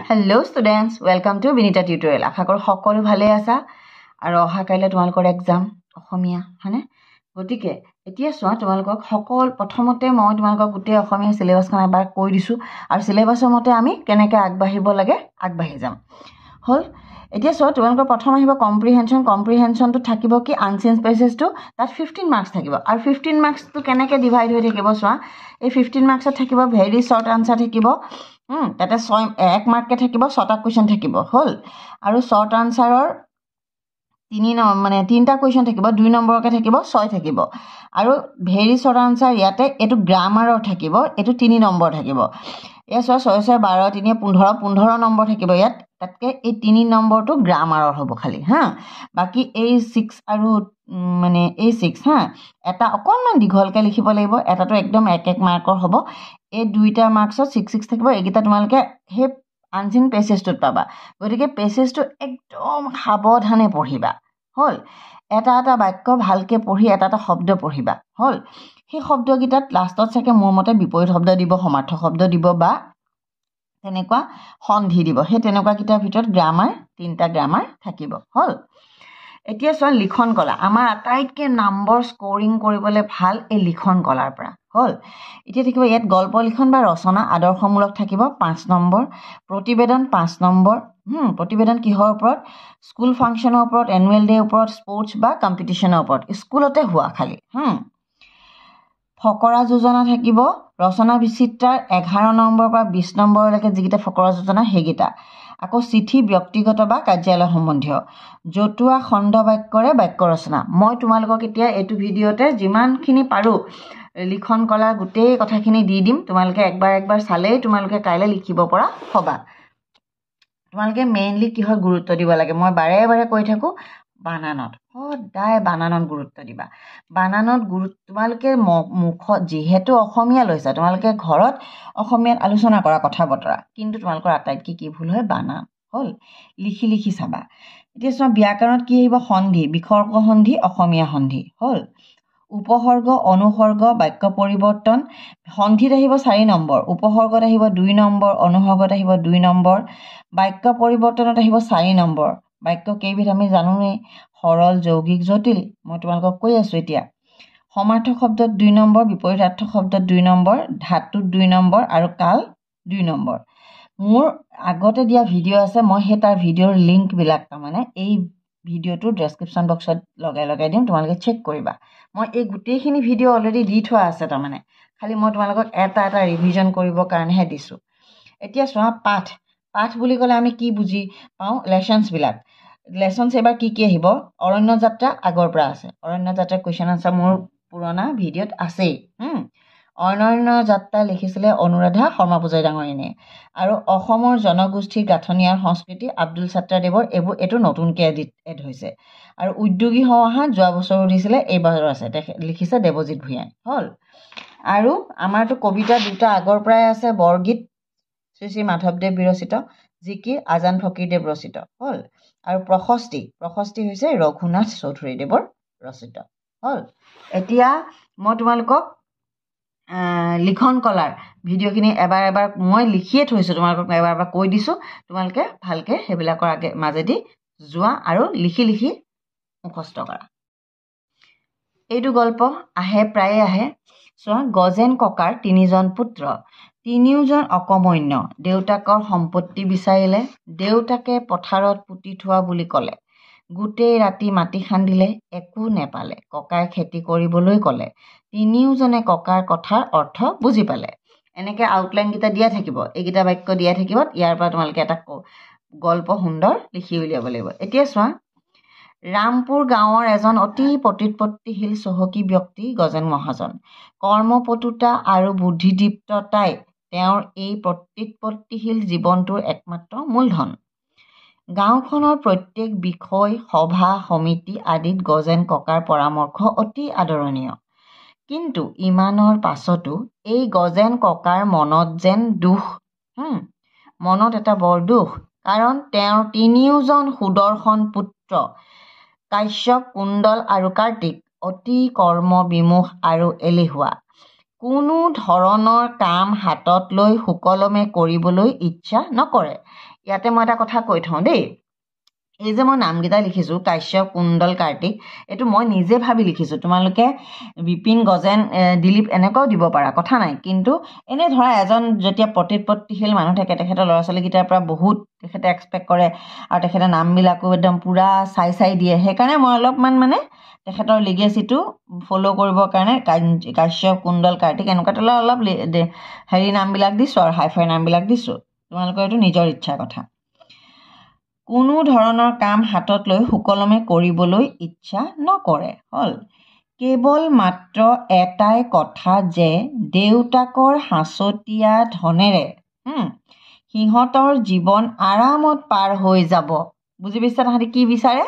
Hello students, welcome to Vinita tutorial. আশা কৰো সকলো ভালে আছা আৰু অহা কাইলে তোমালোকৰ এক্সাম অসমীয়া হনে গতিকে এতিয়া সোৱা তোমালোকক সকল প্ৰথমতে মই তোমালোকক গোটেই অসমীয়া সিলেবাসখন এবাৰ কৈ দিছো আৰু সিলেবাসৰ মতে আমি কেনেকৈ আগবাঢ়িব লাগে আগবাঢ়ি যাম হল এতিয়া সোৱা তোমালোকৰ প্ৰথম আহিব কম্প্ৰিহেনশনটো থাকিব কি আনচেঞ্জ পেছেজটো তাত 15 মাৰ্কস থাকিব আৰু 15 মাৰ্কসটো কেনেকৈ ডিভাইড হৈ থাকিব সোৱা এই 15 মাৰ্কসত থাকিব ভেৰি শৰ্ট আনসাৰ থাকিব তাতে 1 মাৰ্কে থাকিব 6টা কোৱেশ্চন থাকিব হল আৰু শৰ্ট আনসাৰৰ 3টা কোৱেশ্চন থাকিব 2 নম্বৰকে থাকিব 6 থাকিব আৰু ভেৰি শৰ্ট আনসাৰ ইয়াতে এটো গ্ৰামাৰৰ থাকিব এটো 3 নম্বৰ থাকিব এ 6 6 12 3 15 নম্বৰ থাকিব ইয়াত তাতকে এই 3 নম্বৰটো গ্ৰামাৰৰ হ'ব খালি হা বাকি এই 6 আৰু এই 6 হা এটা অকনমান দীঘলকে লিখিব লাগিব এটাটো একদম এক মাৰ্কৰ হ'ব এই দুইটা মাৰ্কছত 6 6 থাকিব এগিটা তোমালকে হে আনচিন পেছেজটোত পাবা গতিকে পেছেজটো একদম সাৱধানে পঢ়িবা হল এটা বাক্য ভালকে পঢ়ি এটা শব্দ পঢ়িবা হল সেই শব্দগিটাত লাষ্টত চাকে মোৰ মতে বিপৰীত শব্দ দিব সমাৰ্থক শব্দ দিব বা তেনেকুৱা সন্ধি দিব সেই তেনেকুৱা কিটাৰ ভিতৰত গ্ৰামাৰ 3টা গ্ৰামাৰ থাকিব হল এতিয়া সোৱা লিখন কলা আমাৰ আটাইতকে নম্বৰ স্কোৰিং কৰিবলৈ ভাল এই লিখন কলাৰ পৰা হল এতিয়া থাকিব ইয়াত গল্প লিখন বা ৰচনা আদৰ্শমূলক থাকিব 5 নম্বৰ প্ৰতিবেদন 5 নম্বৰ প্ৰতিবেদন কিহৰ ওপৰত স্কুল ফাংচনৰ ওপৰত এনুৱেল ডে ওপৰত স্পৰ্টছ বা কম্পিটিশনৰ ওপৰত স্কুলতে হোৱা খালি ফকৰা যোজনা থাকিব ৰচনা বিচিত্ৰাৰ 11 নম্বৰ পৰা 20 নম্বৰলৈকে যিকিটা ফকৰা যোজনা হেগিটা আকৌ চিঠি ব্যক্তিগত বা কাৰ্যালয় সম্বন্ধীয় জতুৱা খণ্ড বাক্যৰে বাক্য ৰচনা মই তোমালোকক এতিয়া এটো ভিডিওতে যিমানখিনি পাৰো লিখন কলা গোটেই কথাখিনি দি দিম তোমালোকে একবাৰ চালেই তোমালোকে কাইলে লিখিব পৰা হবা তোমালোকে মেইনলি কিহৰ গুৰুত্ব দিব লাগে মই বাৰে কৈ থাকো বানানত সদায় বানানত গুৰুত্ব দিবা বানানত গুৰুত্ব তোমালোকে মুখ যেহেতু অসমীয়া লৈছা তোমালোকে ঘৰত অসমীয়াত আলোচনা কৰা কথা বতৰা কিন্তু তোমালোকৰ আটাইতকৈ কি ভুল হয় বানান হল লিখি চাবা এতিয়া সোৱা ব্যাকৰণত কি আহিব সন্ধি বিসৰ্গ সন্ধি অসমীয়া সন্ধি হল উপসৰ্গ অনুসৰ্গ বাক্য পৰিৱৰ্তন সন্ধিত আহিব 4 নম্বৰ উপসৰ্গত আহিব 2 নম্বৰ অনুসৰ্গত আহিব 2 নম্বৰ বাক্য পৰিৱৰ্তনত আহিব 4 নম্বৰ বাক্য কেইবিধ আমি জানোনে সৰল যৌগিক জটিল মই তোমালোকক কৈ আছো এতিয়া সমাৰ্থক শব্দত 2 নম্বৰ বিপৰীতাৰ্থক শব্দত 2 নম্বৰ ধাতুত 2 নম্বৰ আৰু কাল 2 নম্বৰ মোৰ আগতে দিয়া ভিডিও আছে মই হে তাৰ ভিডিওৰ লিংক বিলাক মানে এই ভিডিওটো ডেসক্ৰিপচন বক্সত লগাই দিম তোমালোকে চেক কৰিবা মই এই গোটেইখিনি ভিডিও অলৰেডি দি থোৱা আছে মানে খালি মই তোমালোকক এটা ৰিভিজন কৰিব কাৰণেহে দিছো এতিয়া সোৱা পাঠ বুলি ক'লে আমি কি বুজি পাওঁ লেসনস এবাৰ কি আহিব অৰণ্য যাত্ৰা আগৰ পৰা আছে অৰণ্য যাত্ৰা কোৱেশ্চন আনসাৰ মোৰ পুৰণা ভিডিওত আছে অৰণ্য যাত্ৰা লিখিছিলে অনুৰাধা শৰ্মা পূজাৰী ডাঙৰীয়ানীয়ে আৰু অসমৰ জনগোষ্ঠীৰ গাঁথনি আৰু সংস্কৃতি আব্দুল ছাত্ৰা দেৱৰ এটো নতুনকৈ এড হৈছে আৰু উদ্যোগী সমাহাত যোৱা বছৰ দিছিলে এইবাৰ আছে লিখিছে দেৱজিৎ ভূঞাই হল আৰু আমাৰটো কবিতা দুটা আগৰ পৰাই আছে বৰগীত শ্ৰী মাধৱদেৱ বিৰচিত জিকি আজান ফকীৰদেৱ ৰচিত হল আৰু প্ৰশস্তি হৈছে ৰঘুনাথ চৌধুৰী দেৱৰ ৰচিত হল এতিয়া মই তোমালোকক লিখন কলাৰ ভিডিওখিনি এবাৰ মই লিখিয়ে থৈছো তোমালোকক এবাৰ কৈ দিছো তোমালোকে ভালকে হেবিলাকৰ মাজেদি যোৱা আৰু লিখি মুখস্থ কৰা এইটো গল্প প্ৰায়ে আহে সোৱা গজেন ককাৰ 3জন পুত্ৰ 3জন অকমন্য দেউতাকৰ সম্পত্তি বিচাৰিলে দেউতাকে পথাৰত পুতি থোৱা বুলি ক'লে গোটেই ৰাতি মাটি খান্দিলে একো নেপালে ককাই খেতি কৰিবলৈ ক'লে 3জনে ককাৰ কথাৰ অৰ্থ বুজি পালে এনেকে আউটলাইন গিটা দিয়া থাকিব এইগিটা বাক্য দিয়া থাকিব ইয়াৰ পৰা তোমালোকে এটা গল্প সুন্দৰ লিখি উলিয়াব লাগিব এতিয়া সোৱা ৰামপুৰ গাঁৱৰ এজন অতি প্ৰতিপত্তিশীল চহকী ব্যক্তি গজেন মহাজন কৰ্মপটুতা আৰু বুদ্ধিদীপ্ততাই তেওঁৰ এই প্ৰতিপত্তিশীল জীৱনটোৰ একমাত্ৰ মূলধন গাঁওখনৰ প্ৰত্যেক বিষয় সভা সমিতি আদিত গজেন ককাৰ পৰামৰ্শ অতি আদৰণীয় কিন্তু ইমানৰ পাছতো এই গজেন ককাৰ মনত যেন দুখ মনত এটা বৰ দুখ কাৰণ তেওঁৰ 3জন সুদৰ্শন পুত্ৰ কাশ্যপ কুণ্ডল আৰু কাৰ্তিক অতি কৰ্ম বিমুখ আৰু এলেহুৱা কোনো ধৰণৰ কাম হাতত লৈ সুকলমে কৰিবলৈ ইচ্ছা নকৰে। ইয়াতে মই এটা কথা কৈ থওঁ দেই, এই যে মই নামকেইটা লিখিছোঁ কাশ্যপ, কুণ্ডল, কাৰ্তিক, এইটো মই নিজে ভাবি লিখিছোঁ। তোমালোকে বিপিন, গজেন, দিলীপ এনেকুৱাও দিব পাৰা, কথা নাই। কিন্তু এনে ধৰা এজন যেতিয়া প্ৰতিপত্তিশীল মানুহ থাকে, তেখেতৰ ল'ৰা ছোৱালীকেইটাৰ পৰা বহুত তেখেতে এক্সপেক্ট কৰে আৰু তেখেতে নামবিলাকো একদম পূৰা চাই দিয়ে। সেইকাৰণে মই অলপমান মানে তেখেতৰ লিগেচিটো ফ'ল' কৰিবৰ কাৰণে কাশ্যপ, কুণ্ডল, কাৰ্তিক এনেকুৱা অলপ হেৰি নামবিলাক দিছোঁ আৰু হাইফাই নামবিলাক দিছোঁ। তোমালোকৰ এইটো নিজৰ ইচ্ছাৰ কথা। কোনো ধৰণৰ কাম হাতত লৈ সুকলমে কৰিবলৈ ইচ্ছা নকৰে হ'ল। কেৱল মাত্ৰ এটাই কথা যে দেউতাকৰ সাঁচতীয়া ধনেৰে সিহঁতৰ জীৱন আৰামত পাৰ হৈ যাব। বুজি পাইছা তাহাঁতি কি বিচাৰে?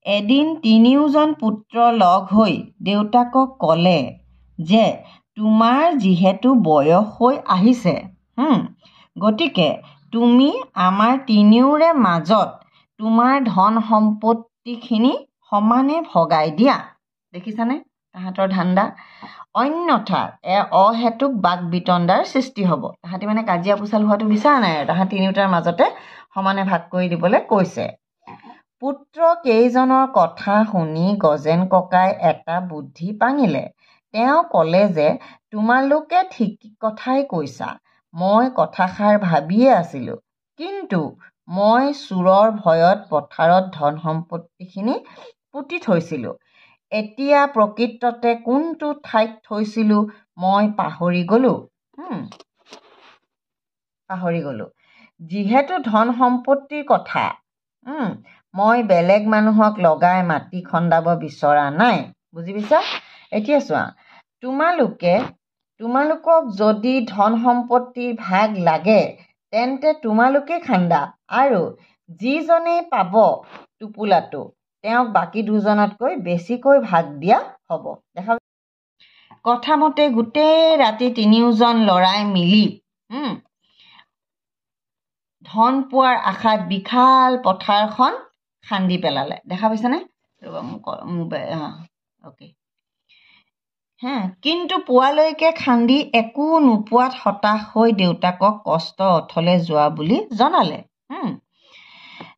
এদিন তিনিওজন পুত্ৰ লগ হৈ দেউতাকক ক'লে যে তোমাৰ যিহেতু বয়স হৈ আহিছে, গতিকে তুমি আমাৰ তিনিওৰে মাজত তোমাৰ ধন সম্পত্তিখিনি সমানে ভগাই দিয়া। দেখিছানে তাহাঁতৰ ধান্দা? অন্যথা অহেতুক বাক বিতণ্ডাৰ সৃষ্টি হ'ব। তাহাঁতি মানে কাজিয়া পুচাল হোৱাটো বিচৰা নাই আৰু তাহাঁতি তিনিওটাৰ মাজতে সমানে ভাগ কৰি দিবলৈ কৈছে। পুত্ৰ কেইজনৰ কথা শুনি গজেন ককাই এটা বুদ্ধি পাঙিলে। তেওঁ ক'লে যে তোমালোকে ঠিক কথাই কৈছা, মই কথাষাৰ ভাবিয়ে আছিলোঁ, কিন্তু মই চোৰৰ ভয়ত পথাৰত ধন সম্পত্তিখিনি পুতি থৈছিলোঁ। এতিয়া প্ৰকৃততে কোনটো ঠাইত থৈছিলোঁ মই পাহৰি গ'লোঁ। যিহেতু ধন সম্পত্তিৰ কথা মই বেলেগ মানুহক লগাই মাটি খন্দাব বিচৰা নাই। বুজি পাইছা? এতিয়া চোৱা, তোমালোকক যদি ধন সম্পত্তিৰ ভাগ লাগে তেন্তে তোমালোকে খান্দা, আৰু যিজনেই পাব টোপোলাটো তেওঁক বাকী দুজনতকৈ বেছিকৈ ভাগ দিয়া হ'ব। দেখা কথামতে গোটেই ৰাতি তিনিওজন ল'ৰাই মিলি ধন পোৱাৰ আশাত বিশাল পথাৰখন খান্দি পেলালে। দেখা পাইছানে? অ'কে। কিন্তু পুৱালৈকে খান্দি একো নোপোৱাত হতাশ হৈ দেউতাকক কষ্ট অথলে যোৱা বুলি জনালে।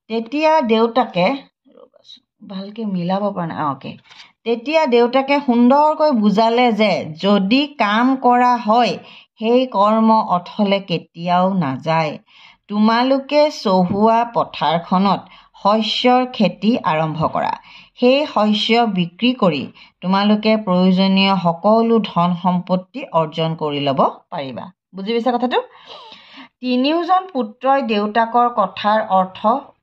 তেতিয়া দেউতাকে ভালকৈ মিলাব পৰা নাই। তেতিয়া দেউতাকে সুন্দৰকৈ বুজালে যে যদি কাম কৰা হয় সেই কৰ্ম অথলে কেতিয়াও নাযায়। তোমালোকে চহোৱা পথাৰখনত শস্যৰ খেতি আৰম্ভ কৰা। সেই শস্য বিক্ৰী কৰি তোমালোকে প্ৰয়োজনীয় সকলো ধন সম্পত্তি অৰ্জন কৰি ল'ব পাৰিবা। বুজি পাইছা কথাটো? তিনিওজন পুত্ৰই দেউতাকৰ কথাৰ অৰ্থ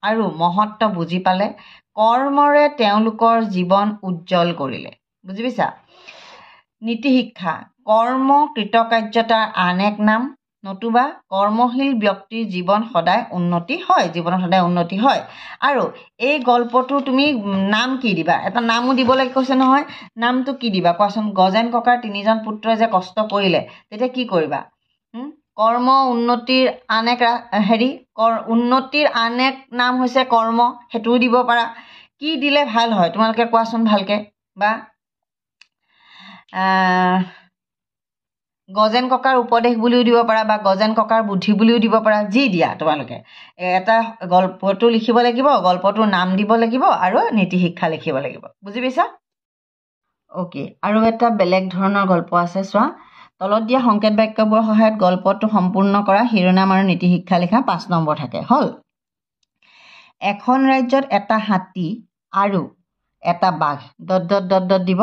আৰু মহত্ব বুজি পালে। কৰ্মৰে তেওঁলোকৰ জীৱন উজ্জ্বল কৰিলে। বুজি পাইছা? নীতি শিক্ষা: কৰ্ম কৃতকাৰ্যতাৰ আন এক নাম, নতুবা কৰ্মশীল ব্যক্তিৰ জীৱনত সদায় উন্নতি হয়। আৰু এই গল্পটো তুমি নাম কি দিবা? এটা নামো দিবলৈ কৈছে নহয়। নামটো কি দিবা কোৱাচোন? গজেন ককাৰ তিনিজন পুত্ৰই যে কষ্ট কৰিলে, তেতিয়া কি কৰিবা? কৰ্ম উন্নতিৰ উন্নতিৰ আন এক নাম হৈছে কৰ্ম, সেইটোও দিব পাৰা। কি দিলে ভাল হয় তোমালোকে কোৱাচোন ভালকৈ? বা গজেন ককাৰ উপদেশ বুলিও দিব পাৰা, বা গজেন ককাৰ বুদ্ধি বুলিও দিব পাৰা। যি দিয়া তোমালোকে। এটা গল্পটো লিখিব লাগিব, গল্পটোৰ নাম দিব লাগিব আৰু নীতি শিক্ষা লিখিব লাগিব। বুজি পাইছা? অ'কে। আৰু এটা বেলেগ ধৰণৰ গল্প আছে, চোৱা। তলত দিয়া সংকেত বাক্যবোৰৰ সহায়ত গল্পটো সম্পূৰ্ণ কৰা, শিৰোনাম আৰু নীতি শিক্ষা লিখা। 5 নম্বৰ থাকে। হ'ল। এখন ৰাজ্যত এটা হাতী আৰু এটা বাঘ ... দিব।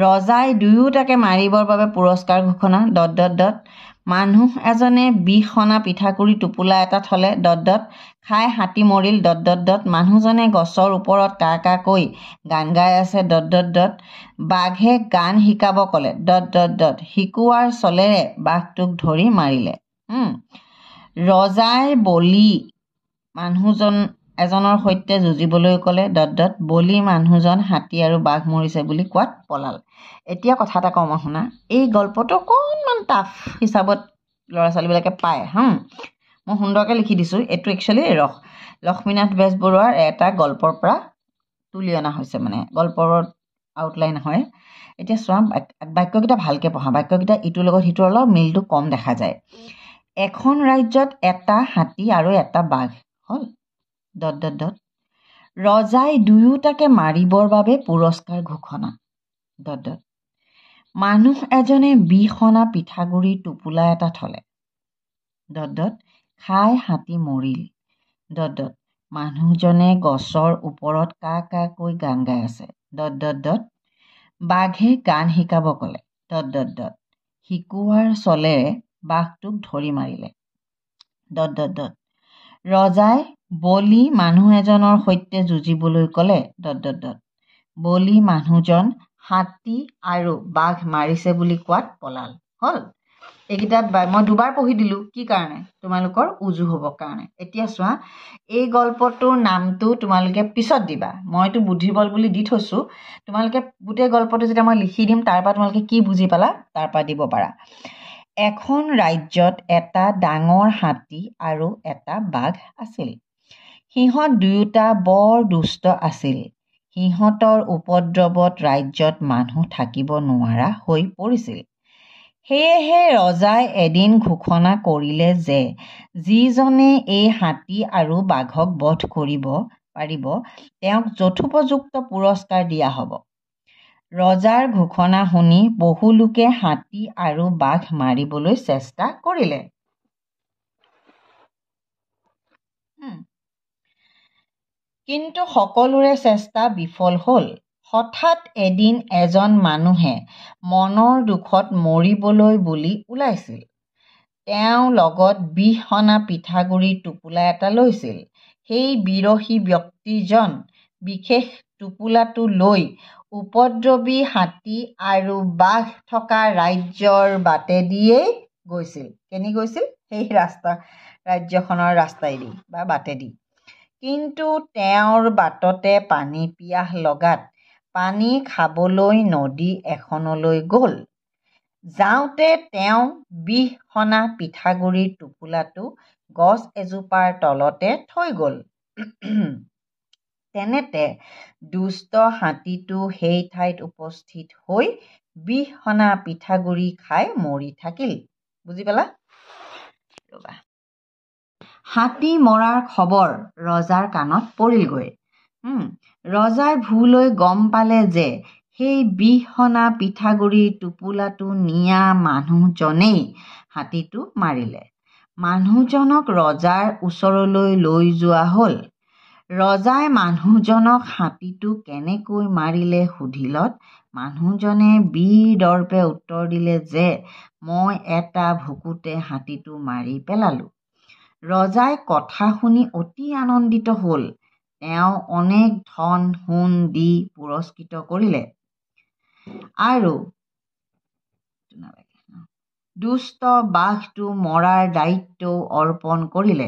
ৰজাই দুয়োটাকে মাৰিবৰ বাবে পুৰস্কাৰ ঘোষণা ... মানুহ এজনে 20 অনা পিঠাগুৰি টোপোলা এটা থলে ... খাই হাতী মৰিল ... মানুহজনে গছৰ ওপৰত কা কা কৈ গান গাই আছে ... বাঘে গান শিকাব ক'লে ... শিকোৱাৰ চলেৰে বাঘটোক ধৰি মাৰিলে। ৰজাই বলি মানুহজন এজনৰ সৈতে যুঁজিবলৈ ক'লে ... বলি মানুহজন হাতী আৰু বাঘ মৰিছে বুলি কোৱাত পলাল। এতিয়া কথা এটা কওঁ শুনা। এই গল্পটো অকণমান টাফ হিচাপত ল'ৰা ছোৱালীবিলাকে পায়। মই সুন্দৰকৈ লিখি দিছোঁ। এইটো একচুৱেলি লক্ষ্মীনাথ বেজবৰুৱাৰ এটা গল্পৰ পৰা তুলি অনা হৈছে, মানে গল্পৰ আউটলাইন হয়। এতিয়া চোৱা বাক্যকেইটা ভালকৈ পঢ়া। বাক্যকেইটা ইটোৰ লগত সিটোৰ অলপ মিলটো কম দেখা যায়। এখন ৰাজ্যত এটা হাতী আৰু এটা বাঘ হ'ল ... ৰজাই দুয়োটাকে মাৰিবৰ বাবে পুৰস্কাৰ ঘোষণা ... মানুহ এজনে 20 অনা পিঠাগুড়িৰ টোপোলা এটা থলে ... খাই হাতী মৰিল ... মানুহজনে গছৰ ওপৰত কা কাকৈ গান গাই আছে ... বাঘে গান শিকাব ক'লে ... শিকোৱাৰ চলেৰে বাঘটোক ধৰি মাৰিলে ... ৰজাই বলি মানুহ এজনৰ সৈতে যুঁজিবলৈ ক'লে... বলি মানুহজন হাতী আৰু বাঘ মাৰিছে বুলি কোৱাত পলাল। হ'ল। এইকেইটাত মই দুবাৰ পঢ়ি দিলোঁ। কি কাৰণে? তোমালোকৰ উজু হ'বৰ কাৰণে। এতিয়া চোৱা, এই গল্পটোৰ নামটো তোমালোকে পিছত দিবা। মইতো বুদ্ধিবল বুলি দি থৈছোঁ। তোমালোকে গোটেই গল্পটো যেতিয়া মই লিখি দিম, তাৰ পৰা তোমালোকে কি বুজি পালা তাৰ পৰা দিব পাৰা। এখন ৰাজ্যত এটা ডাঙৰ হাতী আৰু এটা বাঘ আছিল। সিহঁত দুয়োটা বৰ দুষ্ট আছিল। সিহঁতৰ উপদ্ৰৱত ৰাজ্যত মানুহ থাকিব নোৱাৰা হৈ পৰিছিল। সেয়েহে ৰজাই এদিন ঘোষণা কৰিলে যে যিজনে এই হাতী আৰু বাঘক বধ কৰিব পাৰিব তেওঁক যথোপযুক্ত পুৰস্কাৰ দিয়া হ'ব। ৰজাৰ ঘোষণা শুনি বহু লোকে হাতী আৰু বাঘ মাৰিবলৈ চেষ্টা কৰিলে। কিন্তু সকলোৰে চেষ্টা বিফল হ'ল। হঠাৎ এদিন এজন মানুহে মনৰ দুখত মৰিবলৈ বুলি ওলাইছিল। তেওঁ লগত 20 অনা পিঠাগুড়িৰ টোপোলা এটা লৈছিল। সেই বিৰহী ব্যক্তিজন বিশেষ টোপোলাটো লৈ উপদ্ৰৱী হাতী আৰু বাঘ থকা ৰাজ্যৰ বাটেদিয়েই গৈছিল। কেনি গৈছিল? সেই ৰাজ্যখনৰ ৰাস্তাইদি বা বাটেদি। কিন্তু তেওঁৰ বাটতে পানী পিয়াহ লগাত পানী খাবলৈ নদী এখনলৈ গ'ল। যাওঁতে তেওঁ 20 অনা পিঠাগুড়িৰ টোপোলাটো গছ এজোপাৰ তলতে থৈ গ'ল। তেনেতে দুষ্ট হাতীটো সেই ঠাইত উপস্থিত হৈ 20 অনা পিঠাগুড়ি খাই মৰি থাকিল। বুজি পালা? হাতী মৰাৰ খবৰ ৰজাৰ কাণত পৰিলগৈ। ৰজাই ভুলৈ গম পালে যে সেই 20 অনা পিঠাগুড়িৰ টোপোলাটো নিয়া মানুহজনেই হাতীটো মাৰিলে। মানুহজনক ৰজাৰ ওচৰলৈ লৈ যোৱা হ'ল। ৰজাই মানুহজনক হাতীটো কেনেকৈ মাৰিলে সুধিলত মানুহজনে বীৰদৰ্পে উত্তৰ দিলে যে মই এটা ভুকুতে হাতীটো মাৰি পেলালোঁ। ৰজাই কথা শুনি অতি আনন্দিত হ'ল। তেওঁ অনেক ধন সোণ দি পুৰস্কৃত কৰিলে আৰু দুষ্ট বাঘটো মৰাৰ দায়িত্বও অৰ্পণ কৰিলে।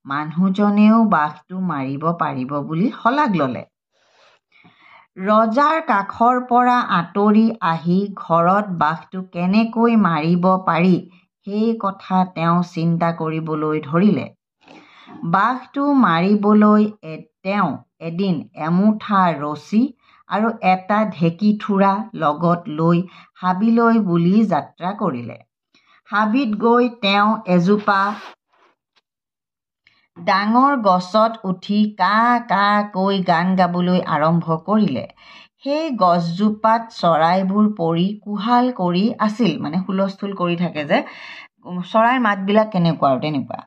মানুহজনেও বাঘটো মাৰিব পাৰিব বুলি শলাগ ল'লে। ৰজাৰ কাষৰ পৰা আঁতৰি আহি ঘৰত বাঘটো কেনেকৈ মাৰিব পাৰি সেই কথা তেওঁ চিন্তা কৰিবলৈ ধৰিলে। বাঘটো মাৰিবলৈ তেওঁ এদিন এমুঠা ৰছী আৰু এটা ঢেঁকীথোৰা লগত লৈ হাবিলৈ বুলি যাত্ৰা কৰিলে। হাবিত গৈ তেওঁ এজোপা ডাঙৰ গছত উঠি কা কা কৈ গান গাবলৈ আৰম্ভ কৰিলে। সেই গছজোপাত চৰাইবোৰ পৰি কোহাল কৰি আছিল, মানে হুলস্থুল কৰি থাকে যে, চৰাইৰ মাতবিলাক কেনেকুৱা আৰু তেনেকুৱা।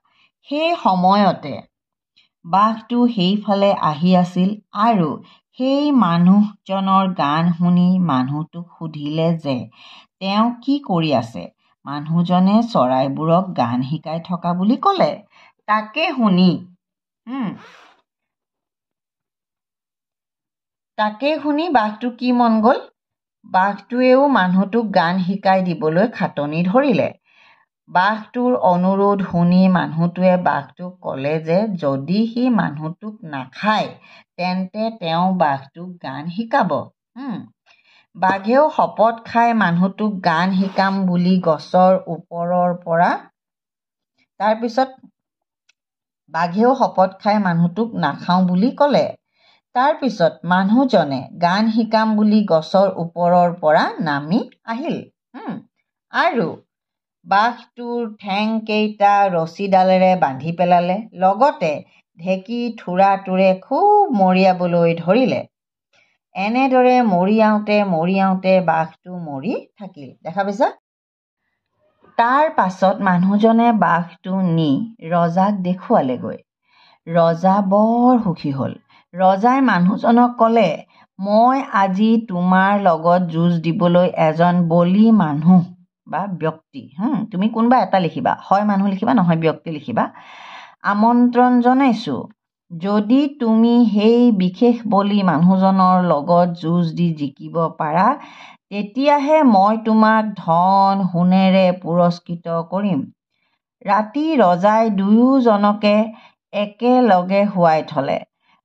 সেই সময়তে বাঘটো সেইফালে আহি আছিল আৰু সেই মানুহজনৰ গান শুনি মানুহটোক সুধিলে যে তেওঁ কি কৰি আছে। মানুহজনে চৰাইবোৰক গান শিকাই থকা বুলি ক'লে। তাকে শুনি বাঘটো কি মন গ'ল। বাঘটোৱেও মানুহটোক গান শিকাই দিবলৈ খাটনি ধৰিলে। বাঘটোৰ অনুৰোধ শুনি মানুহটোৱে বাঘটোক ক'লে যে যদি সি মানুহটোক নাখায় তেন্তে তেওঁ বাঘটোক গান শিকাব। বাঘেও শপত খাই মানুহটোক গান শিকাম বুলি গছৰ ওপৰৰ পৰা বাঘেও শপত খাই মানুহটোক নাখাওঁ বুলি ক'লে। তাৰ পিছত মানুহজনে গান শিকাম বুলি গছৰ ওপৰৰ পৰা নামি আহিল আৰু বাঘটোৰ ঠেংকেইটা ৰছীডালেৰে বান্ধি পেলালে। লগতে ঢেঁকী থোৰাটোৰে খুব মৰিয়াবলৈ ধৰিলে। এনেদৰে মৰিয়াওঁতে বাঘটো মৰি থাকিল। দেখা পাইছা? তাৰ পাছত মানুহজনে বাঘটো নি ৰজাক দেখুৱালেগৈ। ৰজা বৰ সুখী হ'ল। ৰজাই মানুহজনক ক'লে, মই আজি তোমাৰ লগত যুঁজ দিবলৈ এজন বলী মানুহ বা ব্যক্তি, তুমি কোনোবা এটা লিখিবা, হয় মানুহ লিখিবা নহয় ব্যক্তি লিখিবা, আমন্ত্ৰণ জনাইছোঁ। যদি তুমি সেই বিশেষ বলী মানুহজনৰ লগত যুঁজ দি জিকিব পাৰা, তেতিয়াহে মই তোমাক ধন সোণেৰে পুৰস্কৃত কৰিম। ৰাতি ৰজাই দুয়োজনকে একেলগে শুৱাই থলে।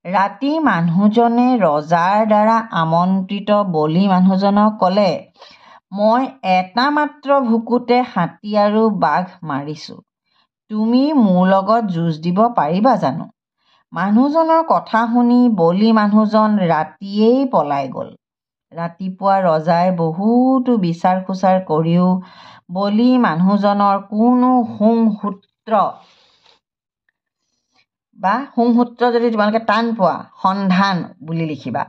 ৰাতি মানুহজনে ৰজাৰ দ্বাৰা আমন্ত্ৰিত বলী মানুহজনক ক'লে, মই এটা মাত্ৰ ভুকুতে হাতী আৰু বাঘ মাৰিছোঁ। তুমি মোৰ লগত যুঁজ দিব পাৰিবা জানো? মানুহজনৰ কথা শুনি বলী মানুহজন ৰাতিয়েই পলাই গ'ল। ৰাতিপুৱা ৰজাই বহুতো বিচাৰ খোচাৰ কৰিও বলী মানুহজনৰ কোনো শুংসূত্ৰ যদি তোমালোকে টান পোৱা, সন্ধান বুলি লিখিবা,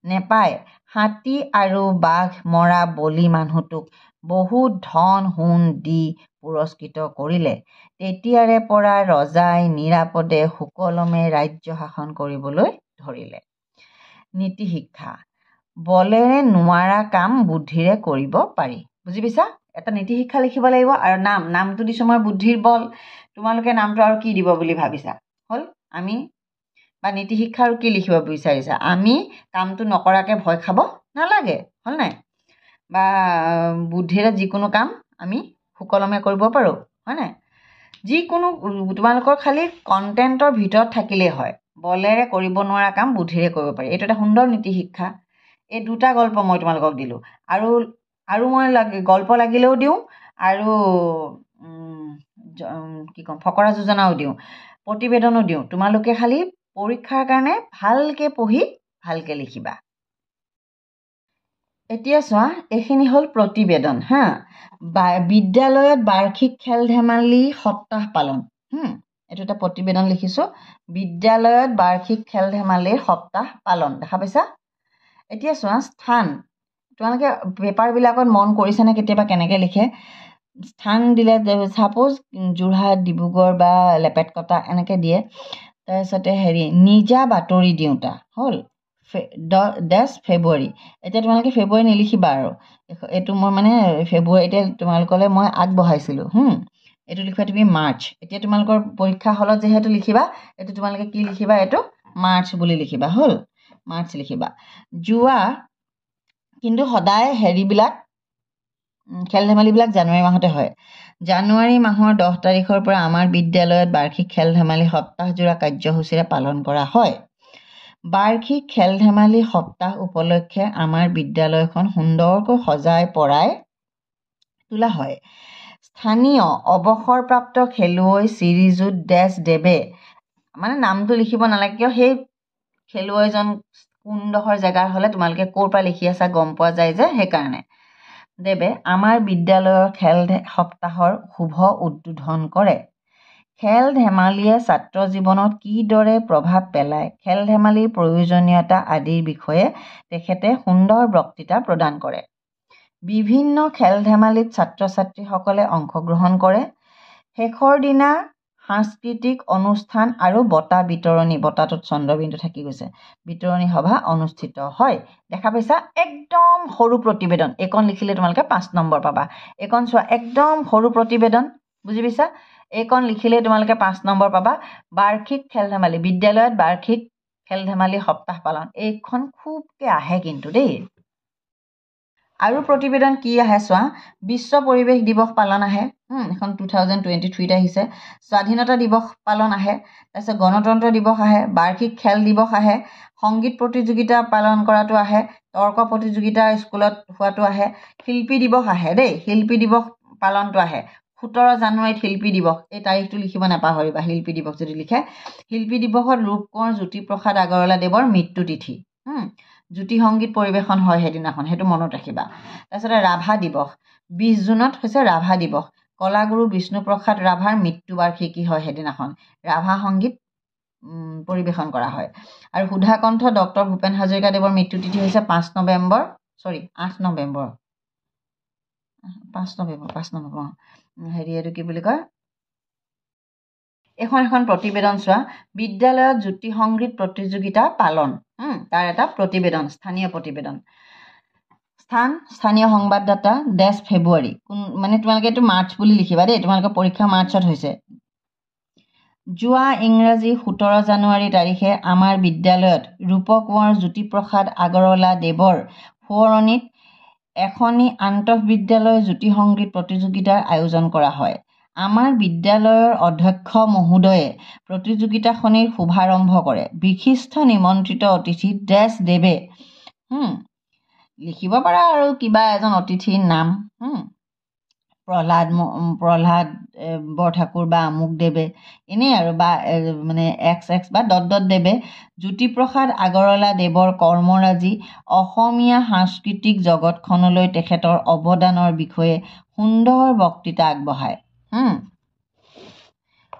নেপায়। হাতী আৰু বাঘ মৰা বলী মানুহটোক বহুত ধন সোণ দি পুৰস্কৃত কৰিলে। তেতিয়াৰে পৰা ৰজাই নিৰাপদে সুকলমে ৰাজ্য শাসন কৰিবলৈ ধৰিলে। নীতি শিক্ষা: বলেৰে নোৱাৰা কাম বুদ্ধিৰে কৰিব পাৰি। বুজি পাইছা? এটা নীতি শিক্ষা লিখিব লাগিব আৰু নামটো দিছোঁ মই বুদ্ধিৰ বল। তোমালোকে নামটো আৰু কি দিব বুলি ভাবিছা? হ'ল আমি বা নীতি শিক্ষা আৰু কি লিখিব বিচাৰিছা? আমি কামটো নকৰাকৈ ভয় খাব নালাগে, হ'ল নাই? বা বুদ্ধিৰে যিকোনো কাম আমি সুকলমে কৰিব পাৰোঁ, হয় নাই? যিকোনো তোমালোকৰ খালি কণ্টেণ্টৰ ভিতৰত থাকিলেই হয়। বলেৰে কৰিব নোৱাৰা কাম বুদ্ধিৰে কৰিব পাৰি। এইটো এটা সুন্দৰ নীতি শিক্ষা। এই দুটা গল্প মই তোমালোকক দিলোঁ। আৰু মই গল্প লাগিলেও দিওঁ আৰু ফকৰা যোজনাও দিওঁ, প্ৰতিবেদনো দিওঁ। তোমালোকে খালি পৰীক্ষাৰ কাৰণে ভালকৈ পঢ়ি ভালকৈ লিখিবা। এতিয়া চোৱা, এইখিনি হ'ল প্ৰতিবেদন। বিদ্যালয়ত বাৰ্ষিক খেল ধেমালি সপ্তাহ পালন। এইটো এটা প্ৰতিবেদন লিখিছোঁ, বিদ্যালয়ত বাৰ্ষিক খেল ধেমালিৰ সপ্তাহ পালন। দেখা পাইছা? এতিয়া চোৱা, স্থান তোমালোকে পেপাৰবিলাকত মন কৰিছেনে কেতিয়াবা কেনেকৈ লিখে? স্থান দিলে ছাপ'জ যোৰহাট, ডিব্ৰুগড় বা লেপেটকটা এনেকৈ দিয়ে। তাৰপিছতে নিজা বাতৰি দিওঁতা হ'ল ফেব্ৰুৱাৰী। এতিয়া তোমালোকে ফেব্ৰুৱাৰী নিলিখিবা আৰু, এইটো মই মানে ফেব্ৰুৱাৰী এতিয়া তোমালোকলৈ মই আগবঢ়াইছিলোঁ। এইটো লিখিবা তুমি মাৰ্চ। এতিয়া তোমালোকৰ পৰীক্ষা হলত যিহেতু লিখিবা, এইটো তোমালোকে কি লিখিবা? এইটো মাৰ্চ বুলি লিখিবা, হ'ল মাৰ্চ লিখিবা। কিন্তু সদায় খেল ধেমালিবিলাক জানুৱাৰী মাহতে হয়। জানুৱাৰী মাহৰ 10 তাৰিখৰ পৰা আমাৰ বিদ্যালয়ত বাৰ্ষিক খেল ধেমালি সপ্তাহজোৰা কাৰ্যসূচীৰে পালন কৰা হয়। বাৰ্ষিক খেল ধেমালি সপ্তাহ উপলক্ষে আমাৰ বিদ্যালয়খন সুন্দৰকৈ সজাই পৰাই তোলা হয়। স্থানীয় অৱসৰপ্ৰাপ্ত খেলুৱৈ শ্ৰীযুত দেৱে, মানে নামটো লিখিব নালাগে, কিয় সেই খেলুৱৈজন কোনডোখৰ জেগাৰ হ'লে তোমালোকে ক'ৰ পৰা লিখি আছা গম পোৱা যায় যে, সেইকাৰণে দেৱে আমাৰ বিদ্যালয়ৰ খেল সপ্তাহৰ শুভ উদ্বোধন কৰে। খেল ধেমালিয়ে ছাত্ৰ জীৱনত কিদৰে প্ৰভাৱ পেলায়, খেল ধেমালিৰ প্ৰয়োজনীয়তা আদিৰ বিষয়ে তেখেতে সুন্দৰ বক্তৃতা প্ৰদান কৰে। বিভিন্ন খেল ধেমালিত ছাত্ৰ ছাত্ৰীসকলে অংশগ্ৰহণ কৰে। শেষৰ দিনা সাংস্কৃতিক অনুষ্ঠান আৰু বঁটা বিতৰণী, বঁটাটোত চন্দ্ৰবিন্দু থাকি গৈছে, বিতৰণী সভা অনুষ্ঠিত হয়। দেখা পাইছা? একদম সৰু প্ৰতিবেদন। এইকণ লিখিলে তোমালোকে 5 নম্বৰ পাবা। এইকণ চোৱা, একদম সৰু প্ৰতিবেদন। বুজি পাইছা? এইকণ লিখিলে তোমালোকে 5 নম্বৰ পাবা। বাৰ্ষিক খেল ধেমালি, বিদ্যালয়ত বাৰ্ষিক খেল ধেমালি সপ্তাহ পালন, এইখন খুবকৈ আহে কিন্তু দেই। আৰু প্ৰতিবেদন কি আহে চোৱা, বিশ্ব পৰিৱেশ দিৱস পালন আহে, এখন 2023 আহিছে। স্বাধীনতা দিৱস পালন আহে, তাৰপিছত গণতন্ত্ৰ দিৱস আহে, বাৰ্ষিক খেল দিৱস আহে, সংগীত প্ৰতিযোগিতা পালন কৰাটো আহে, তৰ্ক প্ৰতিযোগিতা স্কুলত হোৱাটো আহে, শিল্পী দিৱস আহে দেই, শিল্পী দিৱস পালনটো আহে। 17 জানুৱাৰীত শিল্পী দিৱস, এই তাৰিখটো লিখিব নাপাহৰিবা। শিল্পী দিৱস যদি লিখে, শিল্পী দিৱসত ৰূপকোঁৱৰ জ্যোতিপ্ৰসাদ আগৰৱালাদেৱৰ মৃত্যু তিথি। জ্যোতি সংগীত পৰিৱেশন হয় সেইদিনাখন, সেইটো মনত ৰাখিবা। তাৰপিছতে ৰাভা দিৱস, 20 জুনত হৈছে ৰাভা দিৱস। কলাগুৰু বিষ্ণুপ্ৰসাদ ৰাভাৰ মৃত্যুবাৰ্ষিকী হয় সেইদিনাখন, ৰাভা সংগীত পৰিৱেশন কৰা হয়। আৰু সুধাকণ্ঠ ডক্টৰ ভূপেন হাজৰিকাদেৱৰ মৃত্যুতিথি হৈছে 5 নৱেম্বৰ। হেৰি এইটো কি বুলি কয়, এখন প্ৰতিবেদন চোৱা, বিদ্যালয়ত জ্যোতি সংগীত প্ৰতিযোগিতা পালন। তাৰ এটা প্ৰতিবেদন, স্থানীয় প্ৰতিবেদন। স্থান স্থানীয় সংবাদদাতা, দেশ ফেব্ৰুৱাৰী। মানে তোমালোকে এইটো মাৰ্চ বুলি লিখিবা দেই, তোমালোকৰ পৰীক্ষা মাৰ্চত হৈছে। যোৱা ইংৰাজী 17 জানুৱাৰী তাৰিখে আমাৰ বিদ্যালয়ত ৰূপকোঁৱৰ জ্যোতিপ্ৰসাদ আগৰৱালাদেৱৰ সোঁৱৰণিত এখনি আন্তঃবিদ্যালয় জ্যোতি সংগীত প্ৰতিযোগিতাৰ আয়োজন কৰা হয়। আমাৰ বিদ্যালয়ৰ অধ্যক্ষ মহোদয়ে প্ৰতিযোগিতাখনিৰ শুভাৰম্ভ কৰে। বিশিষ্ট নিমন্ত্ৰিত অতিথি দেশ দেৱে। লিখিব পাৰা আৰু কিবা এজন অতিথিৰ নাম, প্ৰহ্লাদ বৰঠাকুৰ বা আমুক দেৱে, এনেই আৰু বা মানে XX বা ডট দেৱে জ্যোতিপ্ৰসাদ আগৰৱালাদেৱৰ কৰ্মৰাজি অসমীয়া সাংস্কৃতিক জগতখনলৈ তেখেতৰ অৱদানৰ বিষয়ে সুন্দৰ বক্তৃতা আগবঢ়ায়।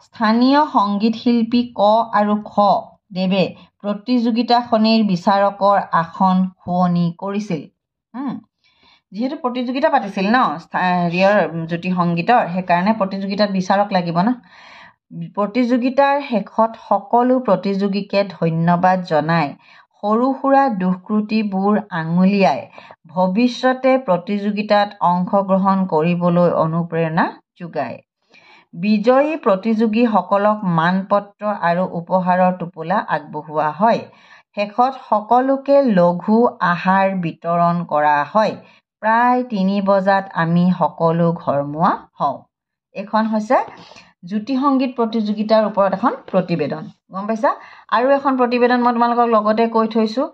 স্থানীয় সংগীত শিল্পী ক আৰু খ দেৱে প্ৰতিযোগিতাখনিৰ বিচাৰকৰ আসন শুৱনি কৰিছিল। যিহেতু প্ৰতিযোগিতা পাতিছিল ন হেৰিয়ৰ জ্যোতি সংগীতৰ, সেইকাৰণে প্ৰতিযোগিতাত বিচাৰক লাগিব ন। প্ৰতিযোগিতাৰ শেষত সকলো প্ৰতিযোগীকে ধন্যবাদ জনাই সৰু সুৰা দুষ্কৃতিবোৰ আঙুলিয়াই ভৱিষ্যতে প্ৰতিযোগিতাত অংশগ্ৰহণ কৰিবলৈ অনুপ্ৰেৰণা যোগায়। বিজয়ী প্ৰতিযোগীসকলক মানপত্ৰ আৰু উপহাৰৰ টোপোলা আগবঢ়োৱা হয়। শেষত সকলোকে লঘু আহাৰ বিতৰণ কৰা হয়। প্ৰায় 3 বজাত আমি সকলো ঘৰমুৱা হওঁ। এইখন হৈছে জ্যোতি সংগীত প্ৰতিযোগিতাৰ ওপৰত এখন প্ৰতিবেদন, গম পাইছা। আৰু এখন প্ৰতিবেদন মই তোমালোকক লগতে কৈ থৈছোঁ,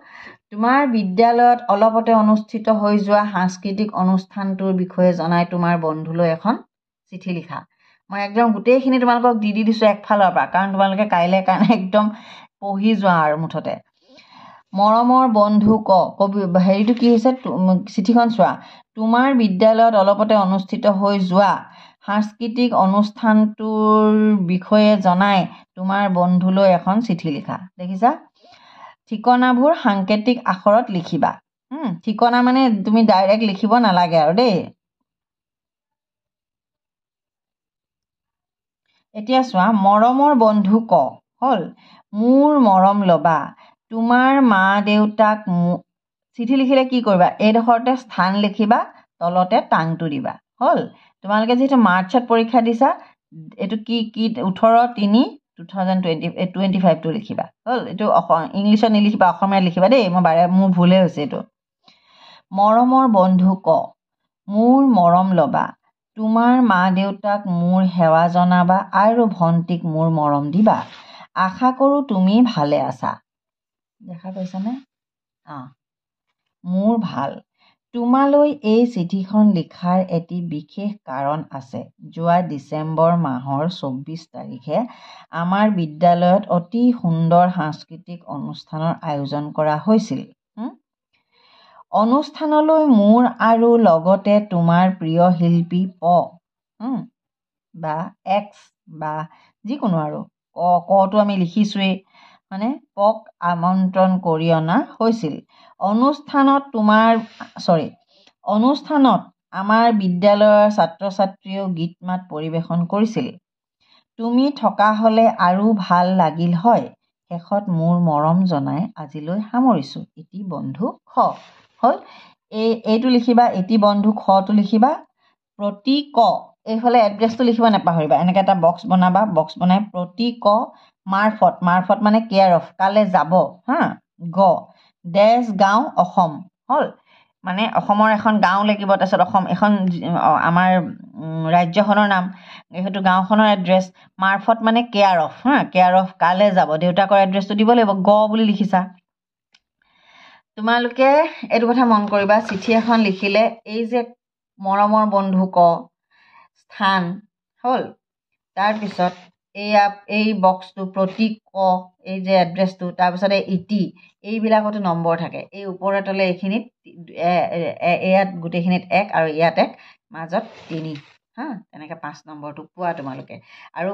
তোমাৰ বিদ্যালয়ত অলপতে অনুষ্ঠিত হৈ যোৱা সাংস্কৃতিক অনুষ্ঠানটোৰ বিষয়ে জনাই তোমাৰ বন্ধুলৈ এখন চিঠি লিখা। মই একদম গোটেইখিনি তোমালোকক দি দিছোঁ একফালৰ পৰা, কাৰণ তোমালোকে কাইলৈ কাৰণে একদম পঢ়ি যোৱা আৰু মুঠতে। মৰমৰ বন্ধু হেৰিটো কি হৈছে, চিঠিখন চোৱা। তোমাৰ বিদ্যালয়ত অলপতে অনুষ্ঠিত হৈ যোৱা সাংস্কৃতিক অনুষ্ঠানটোৰ বিষয়ে জনাই তোমাৰ বন্ধুলৈ এখন চিঠি লিখা। দেখিছা, ঠিকনাবোৰ সাংকেতিক আখৰত লিখিবা। ঠিকনা মানে তুমি ডাইৰেক্ট লিখিব নালাগে আৰু দেই। এতিয়া চোৱা, মৰমৰ বন্ধু হ'ল, মোৰ মৰম ল'বা, তোমাৰ মা দেউতাক চিঠি লিখিলে কি কৰিবা, এইডোখৰতে স্থান লিখিবা, তলতে টাংটো দিবা। হ'ল, তোমালোকে যিহেতু মাৰ্চত পৰীক্ষা দিছা, এইটো কি 18/3/2025টো লিখিবা। হ'ল, এইটো ইংলিছত নিলিখিবা, অসমীয়াত লিখিবা দেই। মোৰ ভুলেই হৈছে এইটো। মৰমৰ বন্ধু মোৰ মৰম ল'বা, তোমাৰ মা দেউতাক মোৰ সেৱা জনাবা আৰু ভণ্টিক মোৰ মৰম দিবা। আশা কৰোঁ তুমি ভালে আছা। দেখা পাইছানে? মোৰ ভাল। তোমালৈ এই চিঠিখন লিখাৰ এটি বিশেষ কাৰণ আছে। যোৱা ডিচেম্বৰ মাহৰ 24 তাৰিখে আমাৰ বিদ্যালয়ত অতি সুন্দৰ সাংস্কৃতিক অনুষ্ঠানৰ আয়োজন কৰা হৈছিল। অনুষ্ঠানলৈ মোৰ আৰু লগতে তোমাৰ প্ৰিয় শিল্পী বা X বা যিকোনো আৰু কটো আমি লিখিছোৱেই, মানে পক আমন্ত্ৰণ কৰি অনা হৈছিল। অনুষ্ঠানত আমাৰ বিদ্যালয়ৰ ছাত্ৰ ছাত্ৰীয়েও গীত মাত পৰিৱেশন কৰিছিল। তুমি থকা হ'লে আৰু ভাল লাগিল হয়। শেষত মোৰ মৰম জনাই আজিলৈ সামৰিছোঁ। ইতি বন্ধু খ। হ'ল, এইটো লিখিবা, ইতি বন্ধু খটো লিখিবা। প্ৰতি এইফালে এড্ৰেছটো লিখিব নাপাহৰিবা। এনেকৈ এটা বক্স বনাবা, বক্স বনাই প্ৰতি মাৰফত মানে কেয়াৰ অফ, কালে যাব দেশ গাঁও অসম। হ'ল, মানে অসমৰ এখন গাঁও লাগিব, তাৰপিছত এখন আমাৰ ৰাজ্যখনৰ নাম, সেইটো গাঁওখনৰ এড্ৰেছ। মাৰফত মানে কেয়াৰ অফ, কেয়াৰ অফ কালে যাব, দেউতাকৰ এড্ৰেছটো দিব লাগিব, বুলি লিখিছা। তোমালোকে এইটো কথা মন কৰিবা, চিঠি এখন লিখিলে এই যে মৰমৰ বন্ধু স্থান, হ'ল তাৰপিছত এই বক্সটো প্ৰতি ক এই যে এড্ৰেছটো তাৰপিছত এই ইটি এইবিলাকতো নম্বৰ থাকে এই ওপৰে তলে এইখিনিত ইয়াত গোটেইখিনিত 1 আৰু ইয়াত 1 মাজত 3 হা তেনেকৈ 5 নম্বৰটো পোৱা তোমালোকে আৰু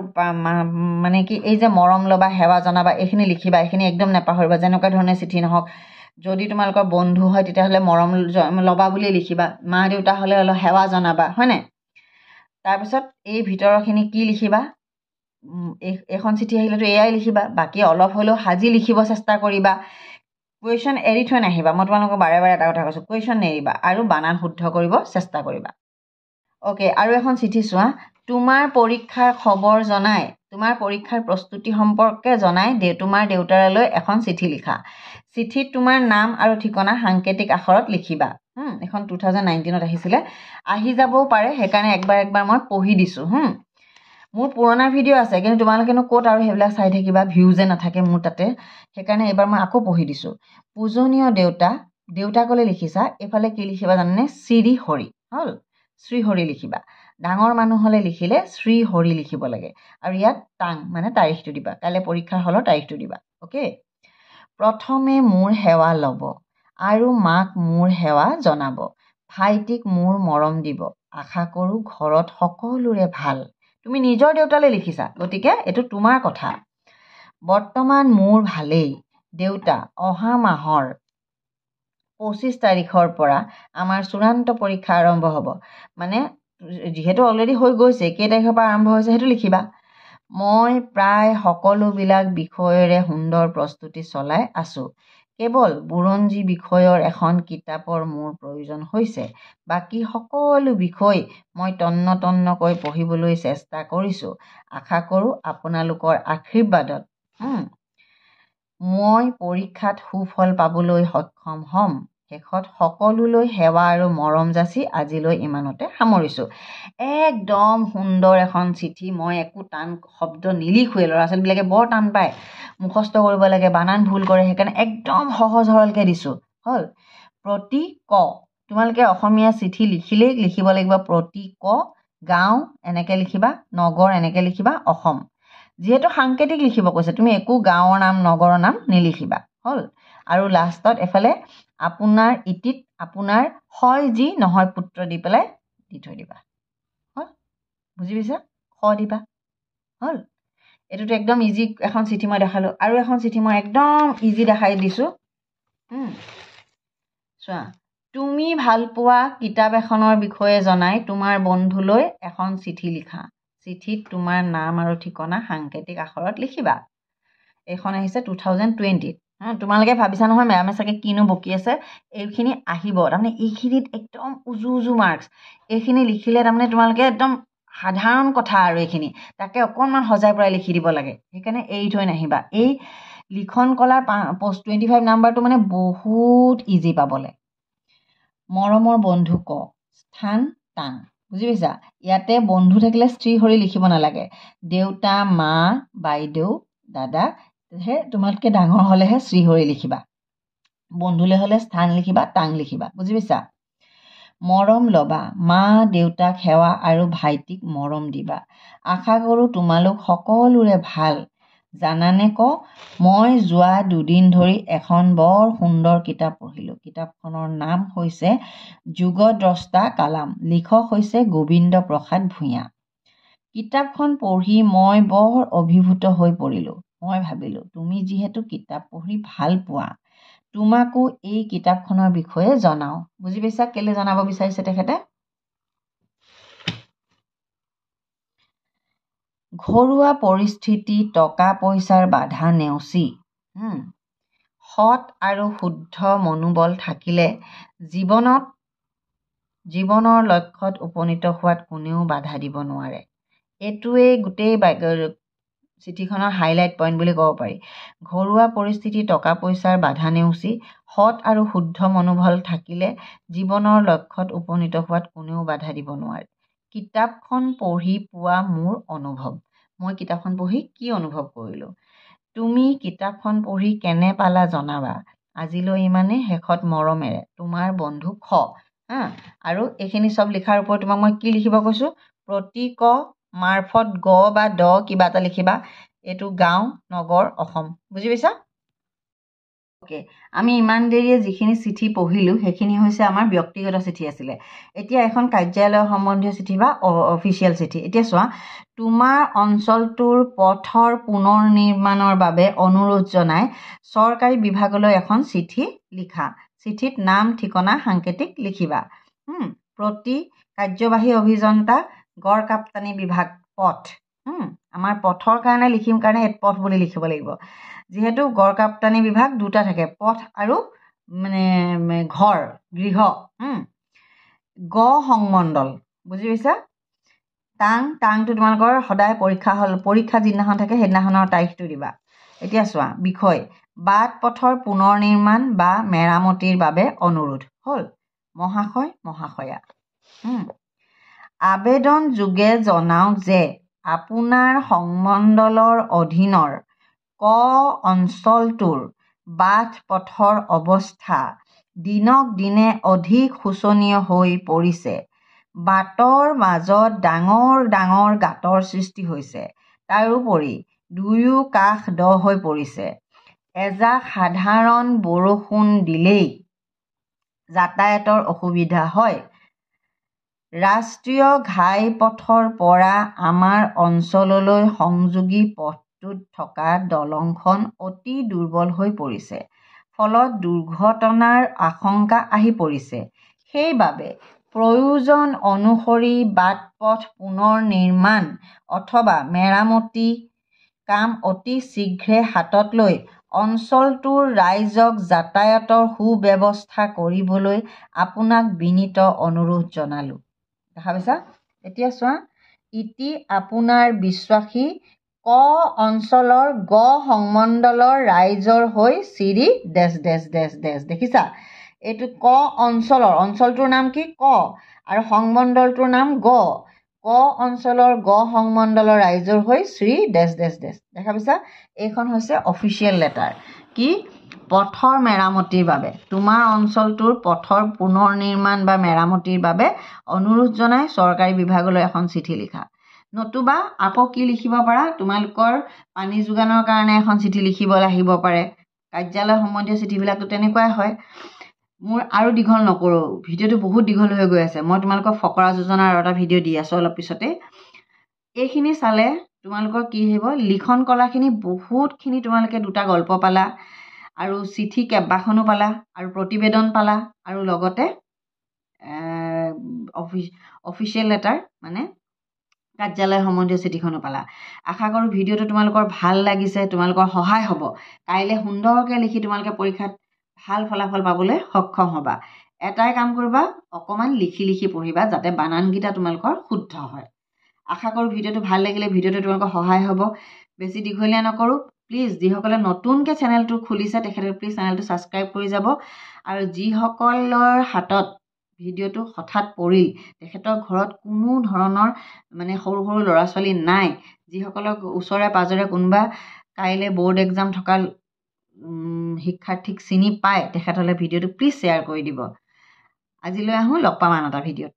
মানে কি এই যে মৰম ল'বা সেৱা জনাবা এইখিনি লিখিবা এইখিনি একদম নাপাহৰিবা যেনেকুৱা ধৰণে চিঠি নহওক যদি তোমালোকৰ বন্ধু হয় তেতিয়াহ'লে মৰম ল'বা বুলি লিখিবা মা দেউতা হ'লে অলপ সেৱা জনাবা হয়নে তাৰপিছত এই ভিতৰৰখিনি কি লিখিবা এইখন চিঠি আহিলেতো এয়াই লিখিবা বাকী অলপ হ'লেও সাজি লিখিব চেষ্টা কৰিবা কুৱেশ্যন এৰি থৈ নাহিবা মই তোমালোকক বাৰে বাৰে এটা কথা কৈছোঁ কুৱেশ্যন নেৰিবা আৰু বানান শুদ্ধ কৰিব চেষ্টা কৰিবা অ'কে আৰু এখন চিঠি চোৱা তোমাৰ পৰীক্ষাৰ খবৰ জনাই তোমাৰ পৰীক্ষাৰ প্ৰস্তুতি সম্পৰ্কে জনাই তোমাৰ দেউতালৈ এখন চিঠি লিখা চিঠিত তোমাৰ নাম আৰু ঠিকনা সাংকেতিক আখৰত লিখিবা এখন 2019ত আহিছিলে আহি যাবও পাৰে সেইকাৰণে একবাৰ মই পঢ়ি দিছোঁ মোৰ পুৰণা ভিডিঅ' আছে কিন্তু তোমালোকেনো ক'ত আৰু সেইবিলাক চাই থাকিবা ভিউজে নাথাকে মোৰ তাতে সেইকাৰণে এইবাৰ মই আকৌ পঢ়ি দিছোঁ পূজনীয় দেউতাকলৈ লিখিছা এইফালে কি লিখিবা জানানে শ্ৰী হৰি হ'ল শ্ৰী হৰি লিখিবা ডাঙৰ মানুহ হ'লে লিখিলে শ্ৰী হৰি লিখিব লাগে আৰু ইয়াত টাং মানে তাৰিখটো দিবা কাইলৈ পৰীক্ষাৰ হলৰ তাৰিখটো দিবা অ'কে প্ৰথমে মোৰ সেৱা ল'ব আৰু মাক মোৰ সেৱা জনাব ভাইটিক মোৰ মৰম দিব আশা কৰোঁ ঘৰত সকলোৰে ভাল তুমি নিজৰ দেউতালৈ লিখিছা গতিকে এইটো তোমাৰ কথা বৰ্তমান মোৰ ভালেই দেউতা অহা মাহৰ 25 তাৰিখৰ পৰা আমাৰ চূড়ান্ত পৰীক্ষা আৰম্ভ হ'ব মানে যিহেতু অলৰেডি হৈ গৈছে কেই তাৰিখৰ পৰা আৰম্ভ হৈছে সেইটো লিখিবা মই প্ৰায় সকলোবিলাক বিষয়ৰে সুন্দৰ প্ৰস্তুতি চলাই আছোঁ কেৱল বুৰঞ্জী বিষয়ৰ এখন কিতাপৰ মোৰ প্ৰয়োজন হৈছে বাকী সকলো বিষয় মই তন্নকৈ পঢ়িবলৈ চেষ্টা কৰিছোঁ আশা কৰোঁ আপোনালোকৰ আশীৰ্বাদত মই পৰীক্ষাত সুফল পাবলৈ সক্ষম হ'ম শেষত সকলোলৈ সেৱা আৰু মৰম যাচি আজিলৈ ইমানতে সামৰিছোঁ একদম সুন্দৰ এখন চিঠি মই একো টান শব্দ নিলিখোৱে ল'ৰা ছোৱালীবিলাকে বৰ টান পায় মুখস্থ কৰিব লাগে বানান ভুল কৰে সেইকাৰণে একদম সহজ সৰলকৈ দিছোঁ হ'ল প্ৰতি ক তোমালোকে অসমীয়া চিঠি লিখিলেই লিখিব লাগিব প্ৰতি ক গাঁও এনেকৈ লিখিবা নগৰ এনেকৈ লিখিবা অসম যিহেতু সাংকেতিক লিখিব কৈছে তুমি একো গাঁৱৰ নাম নগৰৰ নাম নিলিখিবা হ'ল আৰু লাষ্টত এফালে আপোনাৰ ইটিত আপোনাৰ হয় যি নহয় পুত্ৰ দি পেলাই দি থৈ দিবা হ'ল বুজি পাইছা দিবা হ'ল এইটোতো একদম ইজি এখন চিঠি মই দেখালোঁ আৰু এখন চিঠি মই একদম ইজি দেখাই দিছোঁ চোৱা তুমি ভাল পোৱা কিতাপ এখনৰ বিষয়ে জনাই তোমাৰ বন্ধুলৈ এখন চিঠি লিখা চিঠিত তোমাৰ নাম আৰু ঠিকনা সাংকেতিক আখৰত লিখিবা এইখন আহিছে 2020 তোমালোকে ভাবিছা নহয় মেডামে চাগে কিনো বকি আছে এইখিনি আহিব তাৰমানে এইখিনিত একদম উজু মাৰ্কছ এইখিনি লিখিলে তাৰমানে তোমালোকে একদম সাধাৰণ কথা আৰু এইখিনি তাকে অকণমান সজাই পৰাই লিখি দিব লাগে সেইকাৰণে এৰি থৈ নাহিবা এই লিখন কলাৰ পোষ্ট 25 নাম্বাৰটো মানে বহুত ইজি পাবলৈ মৰমৰ বন্ধু ক স্থান টান বুজি পাইছা ইয়াতে বন্ধু থাকিলে শ্ৰী হৰি লিখিব নালাগে দেউতা মা বাইদেউ দাদা তোমাতকৈ ডাঙৰ হ'লেহে শ্ৰী হৰি লিখিবা বন্ধুলৈ হ'লে স্থান লিখিবা টাং লিখিবা বুজি পাইছা মৰম ল'বা মা দেউতাক সেৱা আৰু ভাইটিক মৰম দিবা আশা কৰোঁ তোমালোক সকলোৰে ভাল জানানে ক মই যোৱা 2 দিন ধৰি এখন বৰ সুন্দৰ কিতাপ পঢ়িলোঁ কিতাপখনৰ নাম হৈছে যুগদ্ৰষ্টা কালাম লিখক হৈছে গোবিন্দ প্ৰসাদ ভূঞা কিতাপখন পঢ়ি মই বৰ অভিভূত হৈ পৰিলোঁ মই ভাবিলোঁ তুমি যিহেতু কিতাপ পঢ়ি ভাল পোৱা তোমাকো এই কিতাপখনৰ বিষয়ে জনাওঁ বুজি পাইছা কেলে জনাব বিচাৰিছে তেখেতে ঘৰুৱা পৰিস্থিতি টকা পইচাৰ বাধা নেওচি সৎ আৰু শুদ্ধ মনোবল থাকিলে জীৱনৰ লক্ষ্যত উপনীত হোৱাত কোনেও বাধা দিব নোৱাৰে এইটোৱেই গোটেই চিঠিখনৰ হাইলাইট পইণ্ট বুলি ক'ব পাৰি ঘৰুৱা পৰিস্থিতি টকা পইচাৰ বাধা নেওচি সৎ আৰু শুদ্ধ মনোবল থাকিলে জীৱনৰ লক্ষ্যত উপনীত হোৱাত কোনেও বাধা দিব নোৱাৰে কিতাপখন পঢ়ি পোৱা মোৰ অনুভৱ মই কিতাপখন পঢ়ি কি অনুভৱ কৰিলোঁ তুমি কিতাপখন পঢ়ি কেনে পালা জনাবা আজিলৈ ইমানে শেষত মৰমেৰে তোমাৰ বন্ধু খ আৰু এইখিনি চব লিখাৰ ওপৰত তোমাক মই কি লিখিব কৈছোঁ প্ৰতি ক মাৰ্ফত গ বা দ কিবা এটা লিখিবা এইটো গাঁও নগৰ অসম বুজি পাইছা ওকে আমি ইমান দেৰিয়ে যিখিনি চিঠি পঢ়িলোঁ সেইখিনি হৈছে আমাৰ ব্যক্তিগত চিঠি আছিলে এতিয়া এখন কাৰ্যালয় সম্বন্ধীয় চিঠি বা অফিচিয়েল চিঠি এতিয়া চোৱা তোমাৰ অঞ্চলটোৰ পথৰ পুনৰ নিৰ্মাণৰ বাবে অনুৰোধ জনাই চৰকাৰী বিভাগলৈ এখন চিঠি লিখা চিঠিত নাম ঠিকনা সাংকেতিক লিখিবা প্ৰতি কাৰ্যবাহী অভিযন্তা গড়কাপ্তানি বিভাগ পথ আমাৰ পথৰ কাৰণে লিখিম কাৰণে পথ বুলি লিখিব লাগিব যিহেতু গড়কাপ্তানি বিভাগ দুটা থাকে পথ আৰু মানে ঘৰ গৃহ গ সংমণ্ডল বুজি পাইছা টাংটো তোমালোকৰ সদায় পৰীক্ষা যিদিনাখন থাকে সেইদিনাখনৰ তাৰিখটো দিবা এতিয়া চোৱা বিষয় বাট পথৰ পুনৰ নিৰ্মাণ বা মেৰামতিৰ বাবে অনুৰোধ হ'ল মহাশয় মহাশয়া আবেদন যোগে জনাওক যে আপোনাৰ সংমণ্ডলৰ অধীনৰ ক অঞ্চলটোৰ বাট পথৰ অৱস্থা দিনক দিনে অধিক শোচনীয় হৈ পৰিছে বাটৰ মাজত ডাঙৰ ডাঙৰ গাঁতৰ সৃষ্টি হৈছে তাৰোপৰি দুয়ো কাষ দ হৈ পৰিছে এজাক সাধাৰণ বৰষুণ দিলেই যাতায়াতৰ অসুবিধা হয় ৰাষ্ট্ৰীয় ঘাইপথৰ পৰা আমাৰ অঞ্চললৈ সংযোগী পথটোত থকা দলংখন অতি দুৰ্বল হৈ পৰিছে ফলত দুৰ্ঘটনাৰ আশংকা আহি পৰিছে সেইবাবে প্ৰয়োজন অনুসৰি বাটপথ পুনৰ নিৰ্মাণ অথবা মেৰামতি কাম অতি শীঘ্ৰে হাতত লৈ অঞ্চলটোৰ ৰাইজক যাতায়াতৰ সুব্যৱস্থা কৰিবলৈ আপোনাক বিনীত অনুৰোধ জনালোঁ দেখা পাইছা এতিয়া চোৱা ইতি আপোনাৰ বিশ্বাসী ক অঞ্চলৰ গ সংমণ্ডলৰ ৰাইজৰ হৈ শ্ৰী ডেছ ডেছ ডেছ ডেছ দেখিছা এইটো ক অঞ্চলটোৰ নাম কি ক আৰু সংমণ্ডলটোৰ নাম গ অঞ্চলৰ গ সংমণ্ডলৰ ৰাইজৰ হৈ শ্ৰী ডেছ ডেছ ডেছ দেখা পাইছা এইখন হৈছে অফিচিয়েল লেটাৰ কি পথৰ মেৰামতিৰ বাবে তোমাৰ অঞ্চলটোৰ পথৰ পুনৰ নিৰ্মাণ বা মেৰামতিৰ বাবে অনুৰোধ জনাই চৰকাৰী বিভাগলৈ এখন চিঠি লিখা নতুবা আকৌ কি লিখিব পাৰা তোমালোকৰ পানী যোগানৰ কাৰণে এখন চিঠি লিখিব আহিব পাৰে কাৰ্যালয় সম্বন্ধীয় চিঠিবিলাকতো তেনেকুৱাই হয় মোৰ আৰু দীঘল নকৰোঁ ভিডিঅ'টো বহুত দীঘল হৈ গৈ আছে মই তোমালোকক ফকৰা যোজনাৰ আৰু এটা ভিডিঅ' দি আছোঁ অলপ পিছতে এইখিনি চালে তোমালোকৰ কি হ'ব লিখন কলাখিনি বহুতখিনি তোমালোকে দুটা গল্প পালা আৰু চিঠি কেইবাখনো পালা আৰু প্ৰতিবেদন পালা আৰু লগতে অফিচিয়েল লেটাৰ মানে কাৰ্যালয় সম্বন্ধীয় চিঠিখনো পালা আশা কৰোঁ ভিডিঅ'টো তোমালোকৰ ভাল লাগিছে তোমালোকৰ সহায় হ'ব কাইলৈ সুন্দৰকৈ লিখি তোমালোকে পৰীক্ষাত ভাল ফলাফল পাবলৈ সক্ষম হ'বা এটাই কাম কৰিবা অকণমান লিখি পঢ়িবা যাতে বানানকেইটা তোমালোকৰ শুদ্ধ হয় আশা কৰোঁ ভিডিঅ'টো ভাল লাগিলে ভিডিঅ'টো তোমালোকৰ সহায় হ'ব বেছি দীঘলীয়া নকৰোঁ প্লিজ যিসকলে নতুনকৈ চেনেলটো খুলিছে তেখেতে প্লিজ চেনেলটো ছাবস্ক্ৰাইব কৰি যাব আৰু যিসকলৰ হাতত ভিডিঅ'টো হঠাৎ পৰিল তেখেতৰ ঘৰত কোনো ধৰণৰ মানে সৰু সৰু ল'ৰা ছোৱালী নাই যিসকলক ওচৰে পাজৰে কোনোবা কাইলৈ বোৰ্ড এক্সাম থকা শিক্ষাৰ্থীক চিনি পায় তেখেতলৈ ভিডিঅ'টো প্লিজ শ্বেয়াৰ কৰি দিব আজিলৈ আহোঁ লগ পাম আন এটা ভিডিঅ'ত